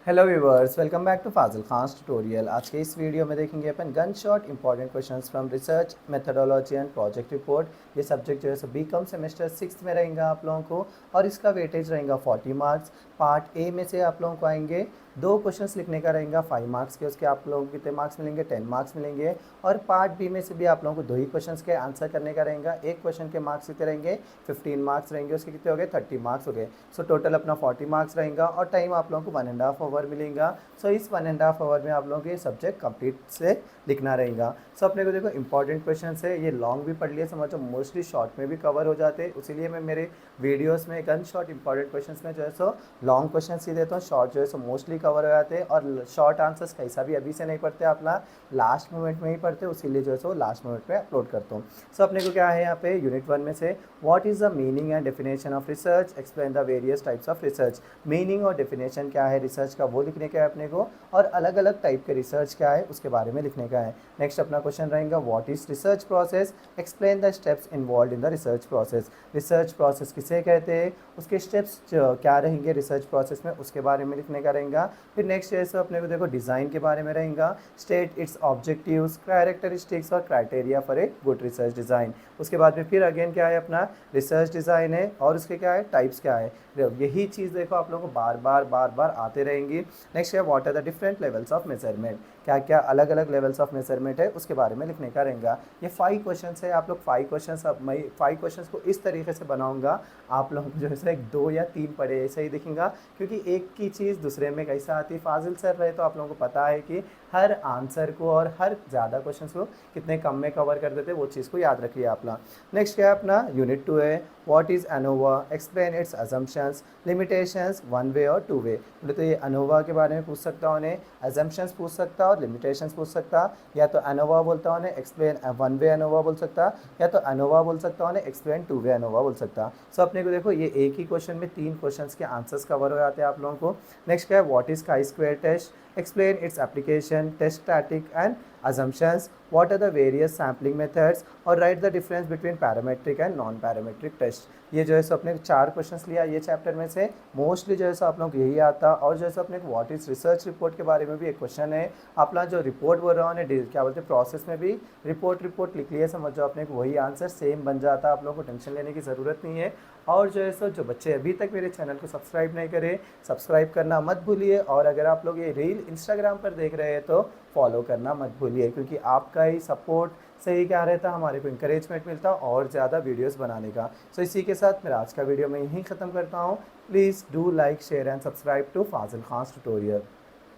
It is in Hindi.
Hello viewers, welcome back to Fazil Khan's tutorial. आज के इस वीडियो में देखेंगे अपन gun shot important questions from research methodology and project report. ये सब्जेक्ट जो है सो बीकॉम सेमेस्टर 6 में रहेगा आप लोगों को, और इसका वेटेज रहेगा 40 मार्क्स। पार्ट ए में से आप लोगों को आएंगे 2 क्वेश्चंस लिखने का रहेगा 5 मार्क्स के, उसके आप लोगों को कितने मार्क्स मिलेंगे, 10 मार्क्स मिलेंगे। और पार्ट बी में से भी आप लोगों को 2 ही क्वेश्चंस के आंसर करने का रहेगा। एक क्वेश्चन के मार्क्स कितने रहेंगे, 15 मार्क्स रहेंगे, उसके कितने हो गए, 30 मार्क्स हो गए। सो टोटल अपना 40 मार्क्स रहेगा और टाइम आप लोगों को 1.5 आवर मिलेगा। सो इस 1.5 आवर में आप लोगों को ये सब्जेक्ट कंप्लीट से लिखना रहेगा। सो अपने को देखो इंपॉर्टेंट क्वेश्चन है, ये लॉन्ग भी पढ़ लिए समझो, मोस्टली शॉर्ट में भी कवर हो जाते हैं। इसीलिए मैं मेरे वीडियोस में गन शॉट इंपॉर्टेंट क्वेश्चन में जो है सो लॉन्ग क्वेश्चन ही देता हूँ, शॉर्ट जो है सो मोस्टली कवर हो जाते हैं। और शॉर्ट आंसर्स कैसा भी अभी से नहीं पढ़ते, अपना लास्ट मोमेंट में ही पढ़ते, इसीलिए जो है सो लास्ट मोमेंट में अपलोड करता हूँ। सो अपने को क्या है यहाँ पे यूनिट 1 में से what is the meaning and definition of research, explain the various types of research. Meaning और डेफिनेशन क्या है रिसर्च का वो लिखने का है अपने को, और अलग अलग टाइप के रिसर्च क्या है उसके बारे में लिखने का है। नेक्स्ट अपना क्वेश्चन रहेगा what is research process, explain the steps involve in the research process. Research process किसे कहते हैं, उसके स्टेप्स क्या रहेंगे रिसर्च प्रोसेस में, उसके बारे में लिखने का रहेगा। फिर नेक्स्ट जैसे अपने को देखो डिज़ाइन के बारे में रहेगा, स्टेट इट्स ऑब्जेक्टिव्स, कैरेक्टरिस्टिक्स और criteria for a good research design. उसके बाद में फिर अगेन क्या है अपना रिसर्च डिज़ाइन है, और उसके क्या है टाइप्स क्या है। यही चीज़ देखो आप लोगों को बार बार आते रहेंगी। नेक्स्ट है what are the different levels of measurement, क्या क्या अलग अलग लेवल्स ऑफ मेजरमेंट है उसके बारे में लिखने का रहेगा। ये 5 क्वेश्चन है, आप लोग 5 क्वेश्चन, अब मैं 5 क्वेश्चन को इस तरीके से बनाऊंगा आप लोग जो है एक 2 या 3 पढ़े ऐसे ही दिखेगा, क्योंकि एक की चीज़ दूसरे में कैसा आती है। फाजिल सर रहे तो आप लोगों को पता है कि हर आंसर को और हर ज़्यादा क्वेश्चन को कितने कम में कवर कर देते, वो चीज़ को याद रखिए अपना। नेक्स्ट क्या है अपना यूनिट 2 है what is ANOVA, explain it's assumptions, limitations, one way और टू वे। बोले तो ये अनोवा के बारे में पूछ सकता हूँ, उन्हें अजम्पशंस पूछ सकता और लिमिटेशंस पूछ सकता, या तो अनोवा बोलता हूँ उन्हें एक्सप्लेन वन वे अनोवा बोल सकता, या तो अनोवा बोल सकता हूँ उन्हें एक्सप्लेन टू वे अनोवा बोल सकता। सो अपने को देखो ये एक ही क्वेश्चन में 3 क्वेश्चन के आंसर्स कवर हो जाते हैं आप लोगों को। नेक्स्ट क्या है what is chi square test, explain its application, test static and assumptions, what are the various sampling methods, और write the difference between parametric and non parametric test। ये जो है सो अपने 4 क्वेश्चंस लिया ये चैप्टर में से, मोस्टली जो है सो आप लोग यही आता। और जो है सो अपने व्हाट इज रिसर्च रिपोर्ट के बारे में भी एक क्वेश्चन है। अपना जो रिपोर्ट बोल रहा हूँ क्या बोलते हैं प्रोसेस में भी रिपोर्ट लिख लिया समझो, अपने को वही आंसर सेम बन जाता, आप लोगों को टेंशन लेने की ज़रूरत नहीं है। और जो है सो जो बच्चे अभी तक मेरे चैनल को सब्सक्राइब नहीं करे, सब्सक्राइब करना मत भूलिए। और अगर आप लोग ये रील इंस्टाग्राम पर देख रहे हैं तो फॉलो करना मत भूलिए, क्योंकि आपका ही सपोर्ट से ही क्या रहता, हमारे को इंकरेजमेंट मिलता और ज़्यादा वीडियोस बनाने का। सो इसी के साथ मेरा आज का वीडियो मैं यहीं ख़त्म करता हूँ। Please do like share and subscribe to Fazil Khan's tutorial.